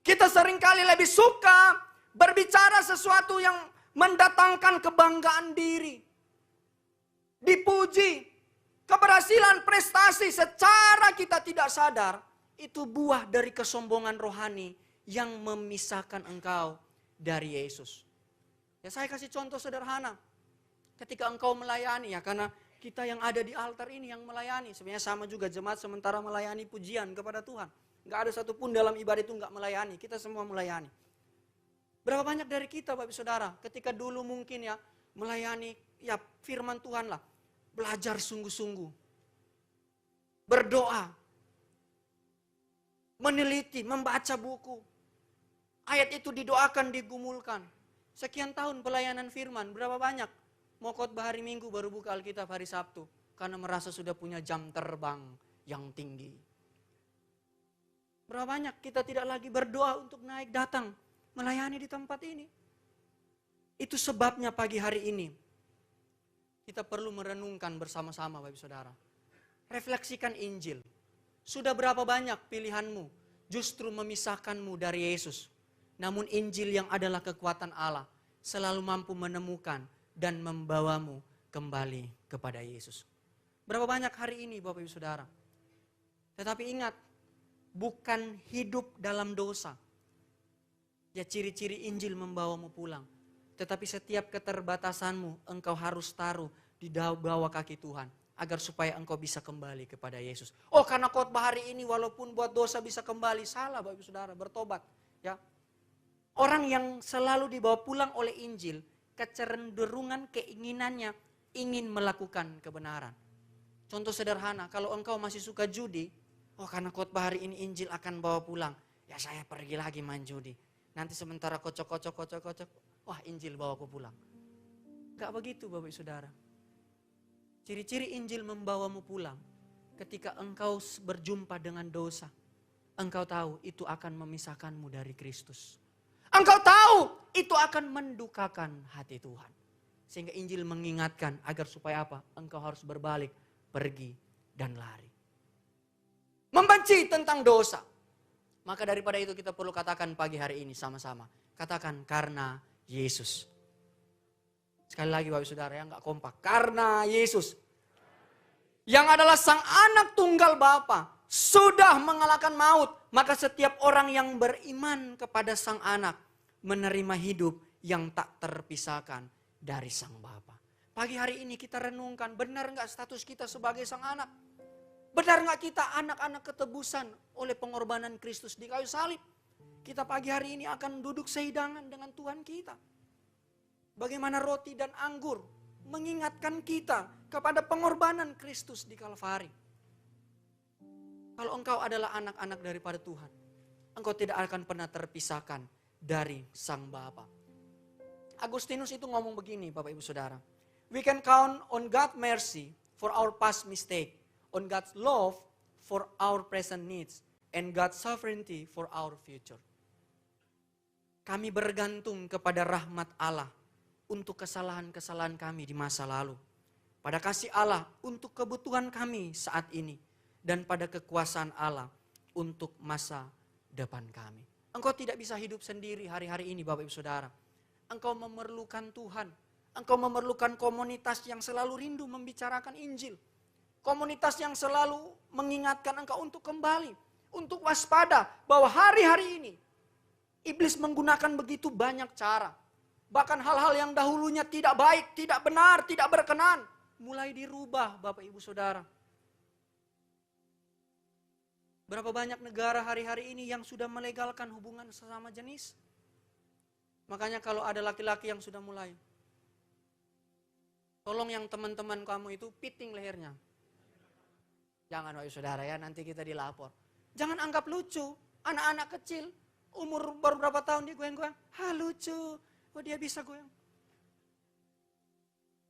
Kita seringkali lebih suka berbicara sesuatu yang mendatangkan kebanggaan diri. Dipuji. Keberhasilan prestasi secara kita tidak sadar. Itu buah dari kesombongan rohani yang memisahkan engkau dari Yesus. Ya saya kasih contoh sederhana. Ketika engkau melayani ya karena kita yang ada di altar ini yang melayani. Sebenarnya sama juga jemaat sementara melayani pujian kepada Tuhan. Gak ada satupun dalam ibadah itu gak melayani. Kita semua melayani. Berapa banyak dari kita Bapak Ibu Saudara ketika dulu mungkin ya melayani ya firman Tuhan lah. Belajar sungguh-sungguh. Berdoa. Meneliti, membaca buku. Ayat itu didoakan, digumulkan. Sekian tahun pelayanan firman, berapa banyak? Mau khotbah hari Minggu baru buka Alkitab hari Sabtu. Karena merasa sudah punya jam terbang yang tinggi. Berapa banyak kita tidak lagi berdoa untuk naik datang. Melayani di tempat ini. Itu sebabnya pagi hari ini. Kita perlu merenungkan bersama-sama Bapak Ibu Saudara. Refleksikan Injil. Sudah berapa banyak pilihanmu justru memisahkanmu dari Yesus. Namun Injil yang adalah kekuatan Allah selalu mampu menemukan dan membawamu kembali kepada Yesus. Berapa banyak hari ini Bapak Ibu Saudara. Tetapi ingat, bukan hidup dalam dosa. Ya ciri-ciri Injil membawamu pulang. Tetapi setiap keterbatasanmu engkau harus taruh di bawah kaki Tuhan. Agar supaya engkau bisa kembali kepada Yesus. Oh karena khotbah hari ini walaupun buat dosa bisa kembali. Salah Bapak Ibu Saudara, bertobat. Ya. Orang yang selalu dibawa pulang oleh Injil. Kecenderungan keinginannya ingin melakukan kebenaran. Contoh sederhana, kalau engkau masih suka judi. Oh karena khotbah hari ini Injil akan bawa pulang. Ya saya pergi lagi main judi. Nanti sementara kocok. Wah Injil bawa aku pulang. Gak begitu Bapak Ibu Saudara. Ciri-ciri Injil membawamu pulang. Ketika engkau berjumpa dengan dosa. Engkau tahu itu akan memisahkanmu dari Kristus. Engkau tahu itu akan mendukakan hati Tuhan. Sehingga Injil mengingatkan agar supaya apa? Engkau harus berbalik, pergi dan lari. Membenci tentang dosa. Maka daripada itu kita perlu katakan pagi hari ini sama-sama. Katakan karena Yesus. Sekali lagi Bapak Saudara yang gak kompak. Karena Yesus. Yang adalah sang anak tunggal Bapa. Sudah mengalahkan maut. Maka setiap orang yang beriman kepada sang anak. Menerima hidup yang tak terpisahkan dari sang Bapa. Pagi hari ini kita renungkan, benar nggak status kita sebagai sang anak? Benar nggak kita anak-anak ketebusan oleh pengorbanan Kristus di kayu salib? Kita pagi hari ini akan duduk sehidangan dengan Tuhan kita. Bagaimana roti dan anggur mengingatkan kita kepada pengorbanan Kristus di Kalvari. Kalau engkau adalah anak-anak daripada Tuhan, engkau tidak akan pernah terpisahkan dari Sang Bapa. Agustinus itu ngomong begini, Bapak Ibu Saudara. We can count on God's mercy for our past mistake, on God's love for our present needs, and God's sovereignty for our future. Kami bergantung kepada rahmat Allah untuk kesalahan-kesalahan kami di masa lalu. Pada kasih Allah untuk kebutuhan kami saat ini. Dan pada kekuasaan Allah untuk masa depan kami. Engkau tidak bisa hidup sendiri hari-hari ini Bapak Ibu Saudara. Engkau memerlukan Tuhan. Engkau memerlukan komunitas yang selalu rindu membicarakan Injil. Komunitas yang selalu mengingatkan engkau untuk kembali. Untuk waspada bahwa hari-hari ini iblis menggunakan begitu banyak cara. Bahkan hal-hal yang dahulunya tidak baik, tidak benar, tidak berkenan. Mulai dirubah Bapak Ibu Saudara. Berapa banyak negara hari-hari ini yang sudah melegalkan hubungan sesama jenis. Makanya kalau ada laki-laki yang sudah mulai. Tolong yang teman-teman kamu itu piting lehernya. Jangan Bapak Ibu Saudara ya, nanti kita dilapor. Jangan anggap lucu. Anak-anak kecil, umur baru berapa tahun dia goyang-goyang. Lucu. Oh dia bisa goyang.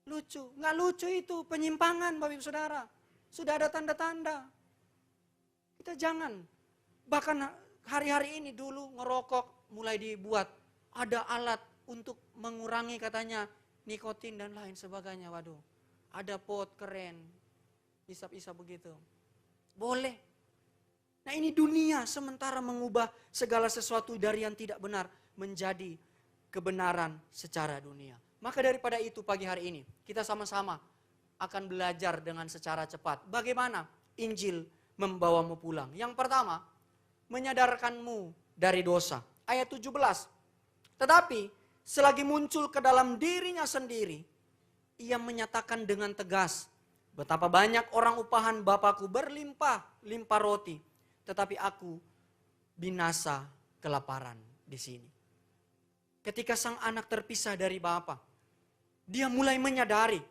Lucu. Nggak lucu itu penyimpangan Bapak Ibu Saudara. Sudah ada tanda-tanda. Kita jangan. Bahkan hari-hari ini dulu ngerokok mulai dibuat. Ada alat untuk mengurangi katanya nikotin dan lain sebagainya. Waduh, ada pot keren. Isap-isap begitu. Boleh. Nah ini dunia sementara mengubah segala sesuatu dari yang tidak benar menjadi kebenaran secara dunia. Maka daripada itu pagi hari ini kita sama-sama akan belajar dengan secara cepat. Bagaimana Injil membawamu pulang. Yang pertama, menyadarkanmu dari dosa. Ayat 17. Tetapi selagi muncul ke dalam dirinya sendiri, ia menyatakan dengan tegas, betapa banyak orang upahan Bapakku berlimpah-limpah roti, tetapi aku binasa kelaparan di sini. Ketika sang anak terpisah dari Bapa, dia mulai menyadari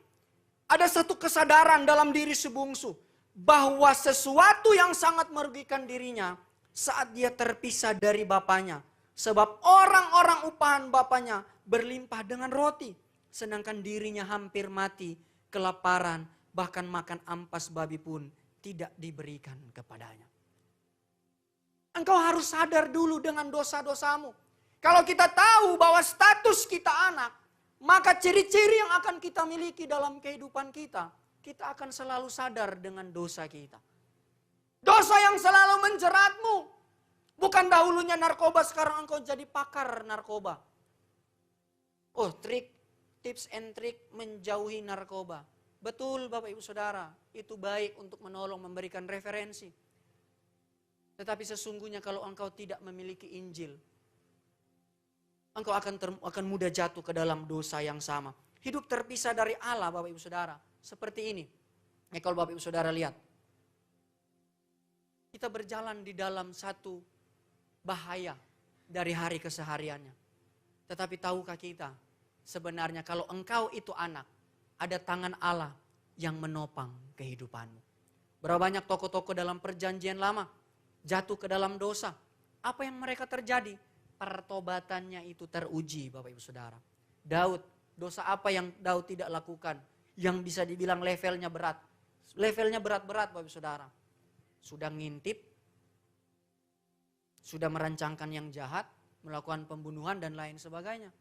ada satu kesadaran dalam diri si bungsu bahwa sesuatu yang sangat merugikan dirinya saat dia terpisah dari bapaknya. Sebab orang-orang upahan bapaknya berlimpah dengan roti. Sedangkan dirinya hampir mati, kelaparan, bahkan makan ampas babi pun tidak diberikan kepadanya. Engkau harus sadar dulu dengan dosa-dosamu. Kalau kita tahu bahwa status kita anak, maka ciri-ciri yang akan kita miliki dalam kehidupan kita, kita akan selalu sadar dengan dosa kita. Dosa yang selalu menjeratmu. Bukan dahulunya narkoba, sekarang engkau jadi pakar narkoba. Oh, tips and trick menjauhi narkoba. Betul Bapak Ibu Saudara, itu baik untuk menolong, memberikan referensi. Tetapi sesungguhnya kalau engkau tidak memiliki Injil, engkau akan mudah jatuh ke dalam dosa yang sama. Hidup terpisah dari Allah Bapak Ibu Saudara. Seperti ini. Kalau Bapak Ibu Saudara lihat. Kita berjalan di dalam satu bahaya dari hari kesehariannya. Tetapi tahukah kita sebenarnya kalau engkau itu anak, ada tangan Allah yang menopang kehidupanmu. Berapa banyak tokoh-tokoh dalam perjanjian lama jatuh ke dalam dosa. Apa yang mereka terjadi? Pertobatannya itu teruji Bapak Ibu Saudara. Daud, dosa apa yang Daud tidak lakukan? Yang bisa dibilang levelnya berat. Levelnya berat-berat Bapak Ibu Saudara. Sudah ngintip, sudah merancangkan yang jahat, melakukan pembunuhan dan lain sebagainya.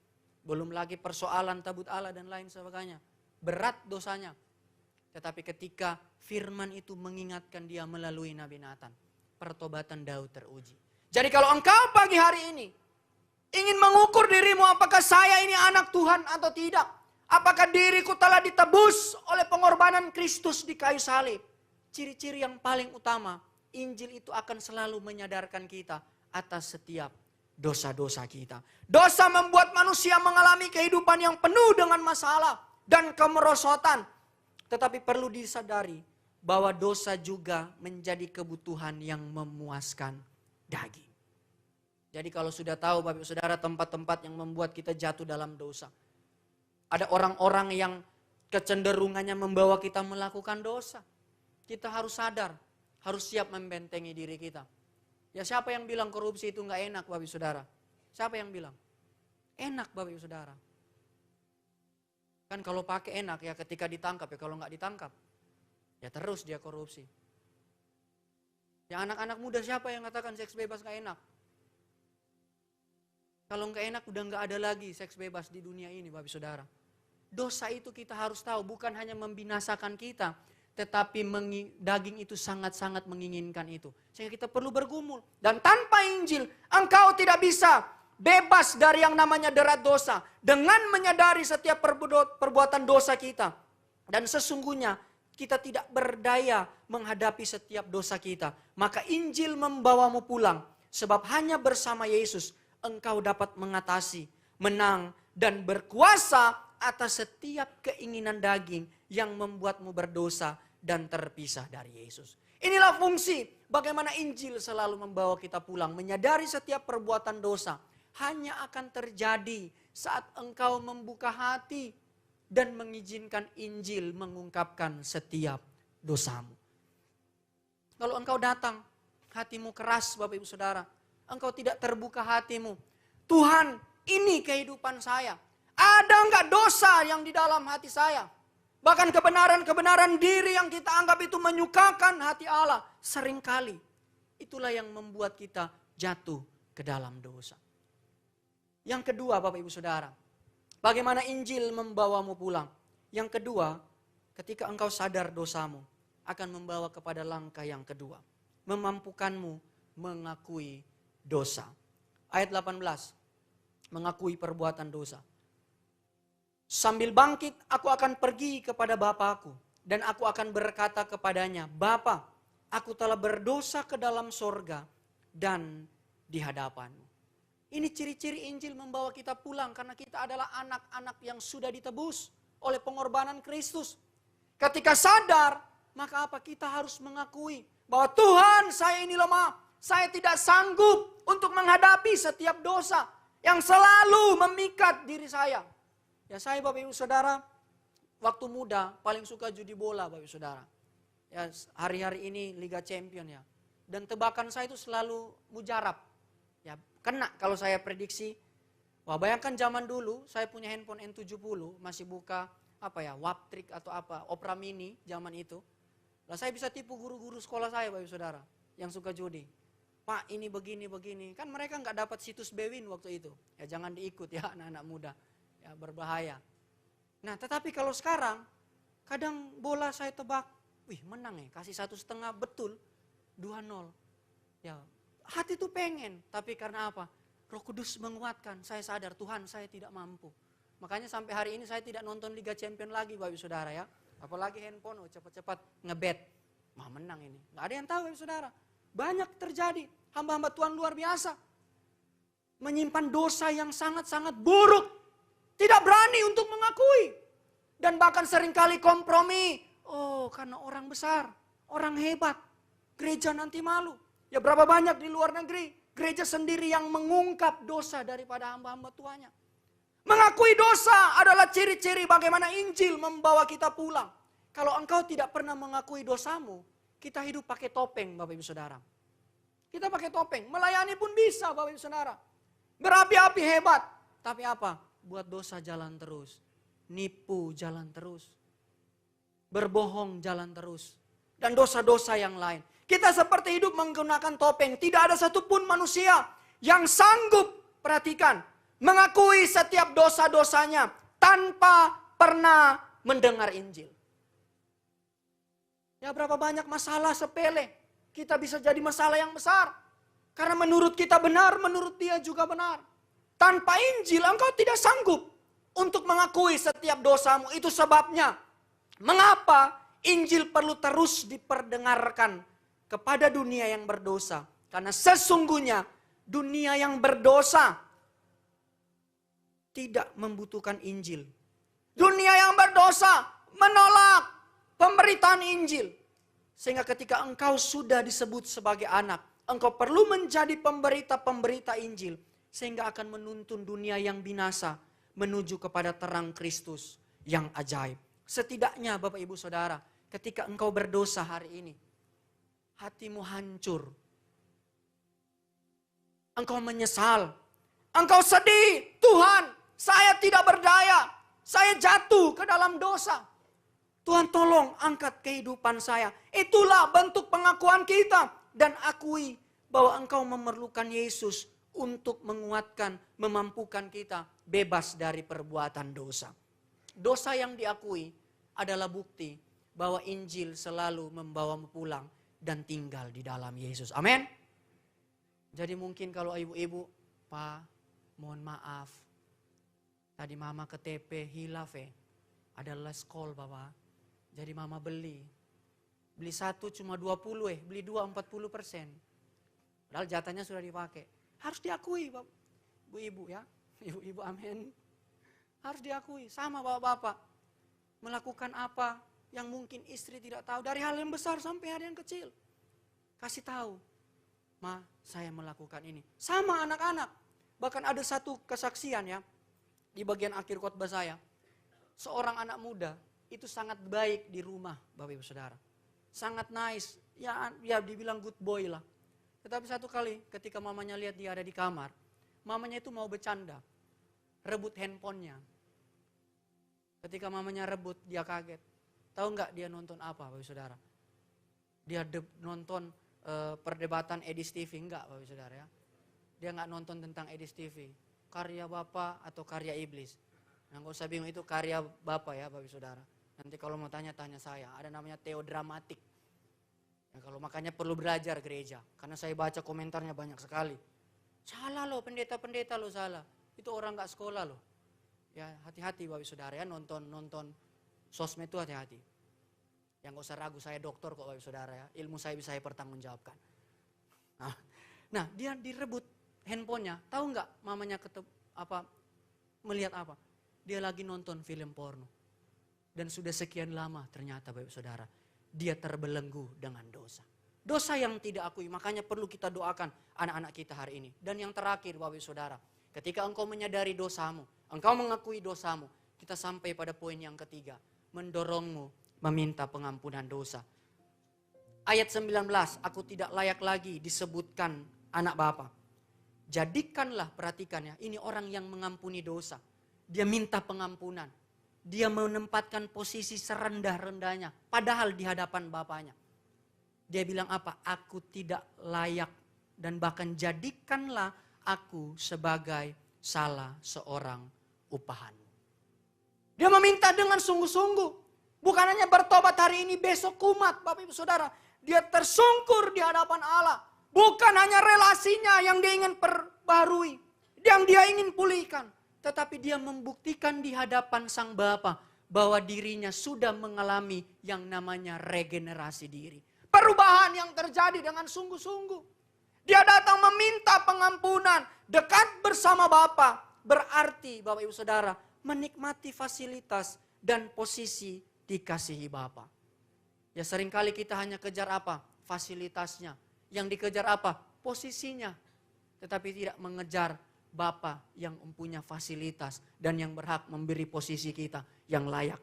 Belum lagi persoalan tabut Allah dan lain sebagainya. Berat dosanya. Tetapi ketika firman itu mengingatkan dia melalui Nabi Nathan, pertobatan Daud teruji. Jadi kalau engkau pagi hari ini ingin mengukur dirimu apakah saya ini anak Tuhan atau tidak, apakah diriku telah ditebus oleh pengorbanan Kristus di kayu salib? Ciri-ciri yang paling utama, Injil itu akan selalu menyadarkan kita atas setiap dosa-dosa kita. Dosa membuat manusia mengalami kehidupan yang penuh dengan masalah. dan kemerosotan. Tetapi perlu disadari bahwa dosa juga menjadi kebutuhan yang memuaskan daging. Jadi kalau sudah tahu Bapak Ibu Saudara tempat-tempat yang membuat kita jatuh dalam dosa. Ada orang-orang yang kecenderungannya membawa kita melakukan dosa. Kita harus sadar, harus siap membentengi diri kita. Ya siapa yang bilang korupsi itu nggak enak Bapak Ibu Saudara? Siapa yang bilang? Enak Bapak Ibu Saudara. Kan kalau pakai enak ya ketika ditangkap ya, kalau nggak ditangkap ya terus dia korupsi. Ya anak-anak muda siapa yang katakan seks bebas nggak enak? Kalau nggak enak udah nggak ada lagi seks bebas di dunia ini Bapak Ibu Saudara. Dosa itu kita harus tahu bukan hanya membinasakan kita, tetapi daging itu sangat-sangat menginginkan itu. Sehingga kita perlu bergumul. Dan tanpa Injil, engkau tidak bisa bebas dari yang namanya derat dosa. Dengan menyadari setiap perbuatan dosa kita. Dan sesungguhnya kita tidak berdaya menghadapi setiap dosa kita. Maka Injil membawamu pulang. Sebab hanya bersama Yesus engkau dapat mengatasi, menang, dan berkuasa atas setiap keinginan daging yang membuatmu berdosa dan terpisah dari Yesus. Inilah fungsi bagaimana Injil selalu membawa kita pulang. Menyadari setiap perbuatan dosa hanya akan terjadi saat engkau membuka hati dan mengizinkan Injil mengungkapkan setiap dosamu. Kalau engkau datang, hatimu keras Bapak Ibu Saudara, engkau tidak terbuka hatimu. Tuhan, ini kehidupan saya. Ada enggak dosa yang di dalam hati saya? Bahkan kebenaran-kebenaran diri yang kita anggap itu menyukakan hati Allah. Seringkali itulah yang membuat kita jatuh ke dalam dosa. Yang kedua Bapak Ibu Saudara, bagaimana Injil membawamu pulang? Yang kedua, ketika engkau sadar dosamu, akan membawa kepada langkah yang kedua. Memampukanmu mengakui dosa. Ayat 18, mengakui perbuatan dosa. Sambil bangkit, aku akan pergi kepada Bapakku. Dan aku akan berkata kepadanya, Bapa, aku telah berdosa ke dalam sorga dan di hadapanmu. Ini ciri-ciri Injil membawa kita pulang karena kita adalah anak-anak yang sudah ditebus oleh pengorbanan Kristus. Ketika sadar, maka apa? Kita harus mengakui bahwa Tuhan, saya ini lemah. Saya tidak sanggup untuk menghadapi setiap dosa yang selalu memikat diri saya. Ya saya Bapak Ibu Saudara, waktu muda paling suka judi bola Bapak Ibu Saudara. Ya hari-hari ini Liga Champion ya. Dan tebakan saya itu selalu mujarab. Ya kena kalau saya prediksi. Wah bayangkan zaman dulu saya punya handphone N70 masih buka Waptrik atau Opera Mini zaman itu. Lah saya bisa tipu guru-guru sekolah saya Bapak Ibu Saudara yang suka judi. Pak ini begini. Kan mereka nggak dapat situs Bewin waktu itu. Ya jangan diikut ya anak-anak muda. Ya berbahaya. Nah tetapi kalau sekarang kadang bola saya tebak, wih menang ya, kasih 1,5 betul 2-0. Ya hati tuh pengen, tapi karena apa? Roh Kudus menguatkan, saya sadar Tuhan saya tidak mampu. Makanya sampai hari ini saya tidak nonton Liga Champion lagi Bapak Ibu Saudara ya. Apalagi handphone, cepat-cepat ngebet. Mah menang ini, nggak ada yang tahu Bapak Ibu Saudara. Banyak terjadi, hamba-hamba Tuhan luar biasa. Menyimpan dosa yang sangat-sangat buruk. Tidak berani untuk mengakui. Dan bahkan seringkali kompromi. Oh karena orang besar, orang hebat. Gereja nanti malu. Ya berapa banyak di luar negeri. Gereja sendiri yang mengungkap dosa daripada hamba-hamba Tuhannya. Mengakui dosa adalah ciri-ciri bagaimana Injil membawa kita pulang. Kalau engkau tidak pernah mengakui dosamu, kita hidup pakai topeng Bapak Ibu Saudara. Kita pakai topeng, melayani pun bisa Bapak Ibu Saudara. Berapi-api hebat, tapi apa? Buat dosa jalan terus, nipu jalan terus, berbohong jalan terus, dan dosa-dosa yang lain. Kita seperti hidup menggunakan topeng, tidak ada satupun manusia yang sanggup, perhatikan, mengakui setiap dosa-dosanya tanpa pernah mendengar Injil. Ya berapa banyak masalah sepele, kita bisa jadi masalah yang besar. Karena menurut kita benar, menurut dia juga benar. Tanpa Injil engkau tidak sanggup untuk mengakui setiap dosamu. Itu sebabnya mengapa Injil perlu terus diperdengarkan kepada dunia yang berdosa. Karena sesungguhnya dunia yang berdosa tidak membutuhkan Injil. Dunia yang berdosa menolak pemberitaan Injil. Sehingga ketika engkau sudah disebut sebagai anak, engkau perlu menjadi pemberita-pemberita Injil. Sehingga akan menuntun dunia yang binasa menuju kepada terang Kristus yang ajaib. Setidaknya Bapak Ibu Saudara, ketika engkau berdosa hari ini, hatimu hancur. Engkau menyesal. Engkau sedih. Tuhan, saya tidak berdaya. Saya jatuh ke dalam dosa. Tuhan tolong angkat kehidupan saya. Itulah bentuk pengakuan kita. Dan akui bahwa engkau memerlukan Yesus untuk menguatkan, memampukan kita bebas dari perbuatan dosa. Dosa yang diakui adalah bukti bahwa Injil selalu membawamu pulang dan tinggal di dalam Yesus. Amin. Jadi mungkin kalau ibu-ibu, Pak, mohon maaf. Tadi mama ke TP hilaf ada les call Bapak. Jadi mama beli satu cuma 20 beli 2 40%. Padahal jatahnya sudah dipakai. Harus diakui Bapak, ibu-ibu ya. Ibu-ibu amin. Harus diakui sama bapak-bapak. Melakukan apa yang mungkin istri tidak tahu. Dari hal yang besar sampai hal yang kecil. Kasih tahu. Ma, saya melakukan ini. Sama anak-anak. Bahkan ada satu kesaksian ya. Di bagian akhir khotbah saya. Seorang anak muda itu sangat baik di rumah Bapak Ibu Saudara. Sangat nice. Ya dibilang good boy lah. Tetapi satu kali ketika mamanya lihat dia ada di kamar. Mamanya itu mau bercanda. Rebut handphonenya. Ketika mamanya rebut dia kaget. Tahu nggak dia nonton apa Bapak Ibu Saudara? Dia nonton perdebatan Edis TV. Enggak Bapak Ibu Saudara ya. Dia nggak nonton tentang Edis TV. Karya Bapak atau karya iblis. Nah, nggak usah bingung itu karya Bapak ya Bapak Saudara. Nanti kalau mau tanya saya. Ada namanya teodramatik. Nah, kalau makanya perlu belajar gereja. Karena saya baca komentarnya banyak sekali. Salah loh pendeta-pendeta loh salah. Itu orang nggak sekolah loh. Ya hati-hati Bapak Saudara ya nonton sosmed itu hati-hati. Yang nggak usah ragu saya dokter kok Bapak Saudara ya. Ilmu saya bisa saya pertanggungjawabkan. Nah dia direbut handphonenya, tahu nggak mamanya melihat apa? Dia lagi nonton film porno. Dan sudah sekian lama ternyata Bapak Saudara, dia terbelenggu dengan dosa. Dosa yang tidak akui, makanya perlu kita doakan anak-anak kita hari ini. Dan yang terakhir Bapak Saudara, ketika engkau menyadari dosamu, engkau mengakui dosamu, kita sampai pada poin yang ketiga, mendorongmu meminta pengampunan dosa. Ayat 19, aku tidak layak lagi disebutkan anak Bapa. Jadikanlah, perhatikan ya, ini orang yang mengampuni dosa. Dia minta pengampunan. Dia menempatkan posisi serendah-rendahnya. Padahal di hadapan Bapaknya. Dia bilang apa? Aku tidak layak. Dan bahkan jadikanlah aku sebagai salah seorang upahanmu. Dia meminta dengan sungguh-sungguh. Bukan hanya bertobat hari ini, besok kumat Bapak Ibu Saudara. Dia tersungkur di hadapan Allah. Bukan hanya relasinya yang dia ingin perbarui, yang dia ingin pulihkan. Tetapi dia membuktikan di hadapan Sang Bapa bahwa dirinya sudah mengalami yang namanya regenerasi diri. Perubahan yang terjadi dengan sungguh-sungguh. Dia datang meminta pengampunan, dekat bersama Bapa. Berarti Bapak Ibu Saudara menikmati fasilitas dan posisi dikasihi Bapa. Ya seringkali kita hanya kejar apa? Fasilitasnya. Yang dikejar apa? Posisinya. Tetapi tidak mengejar Bapa yang mempunyai fasilitas dan yang berhak memberi posisi kita yang layak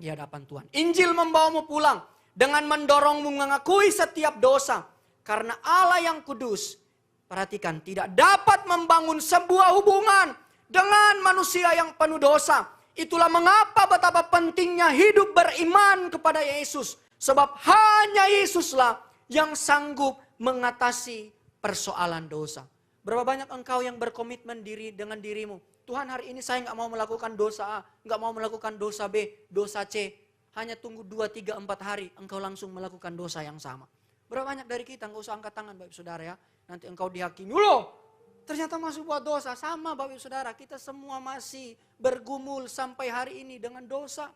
di hadapan Tuhan. Injil membawamu pulang dengan mendorongmu mengakui setiap dosa. Karena Allah yang kudus, perhatikan, tidak dapat membangun sebuah hubungan dengan manusia yang penuh dosa. Itulah mengapa betapa pentingnya hidup beriman kepada Yesus. Sebab hanya Yesuslah yang sanggup mengatasi persoalan dosa. Berapa banyak engkau yang berkomitmen diri dengan dirimu. Tuhan hari ini saya nggak mau melakukan dosa A, nggak mau melakukan dosa B, dosa C. Hanya tunggu 2, 3, 4 hari engkau langsung melakukan dosa yang sama. Berapa banyak dari kita, nggak usah angkat tangan Bapak Saudara ya. Nanti engkau dihakimi, loh ternyata masih buat dosa. Sama Bapak Saudara, kita semua masih bergumul sampai hari ini dengan dosa.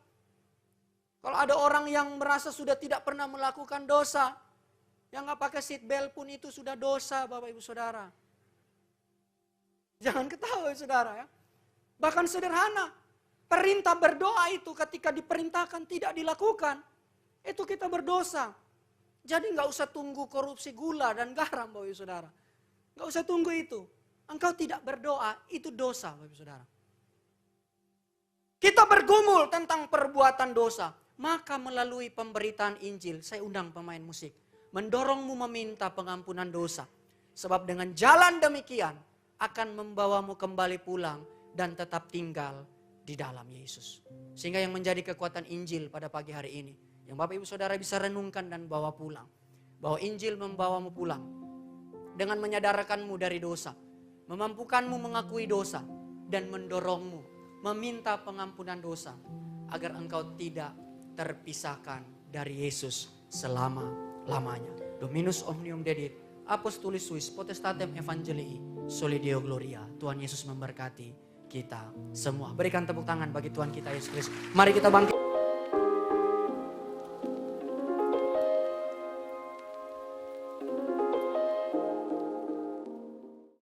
Kalau ada orang yang merasa sudah tidak pernah melakukan dosa, yang nggak pakai seat belt pun itu sudah dosa Bapak Ibu Saudara. Jangan ketawa Saudara ya. Bahkan sederhana. perintah berdoa itu ketika diperintahkan tidak dilakukan, itu kita berdosa. Jadi nggak usah tunggu korupsi gula dan garam Bapak Ibu Saudara. Nggak usah tunggu itu. Engkau tidak berdoa, itu dosa Bapak Ibu Saudara. Kita bergumul tentang perbuatan dosa. Maka melalui pemberitaan Injil, saya undang pemain musik. Mendorongmu meminta pengampunan dosa. Sebab dengan jalan demikian akan membawamu kembali pulang dan tetap tinggal di dalam Yesus. Sehingga yang menjadi kekuatan Injil pada pagi hari ini, yang Bapak Ibu Saudara bisa renungkan dan bawa pulang. Bahwa Injil membawamu pulang dengan menyadarkanmu dari dosa, memampukanmu mengakui dosa, dan mendorongmu meminta pengampunan dosa agar engkau tidak terpisahkan dari Yesus selama-lamanya. Dominus omnium dedit, apostolis suis potestatem evangelii, soli Deo gloria. Tuhan Yesus memberkati kita semua. Berikan tepuk tangan bagi Tuhan kita Yesus Kristus. Mari kita bangkit.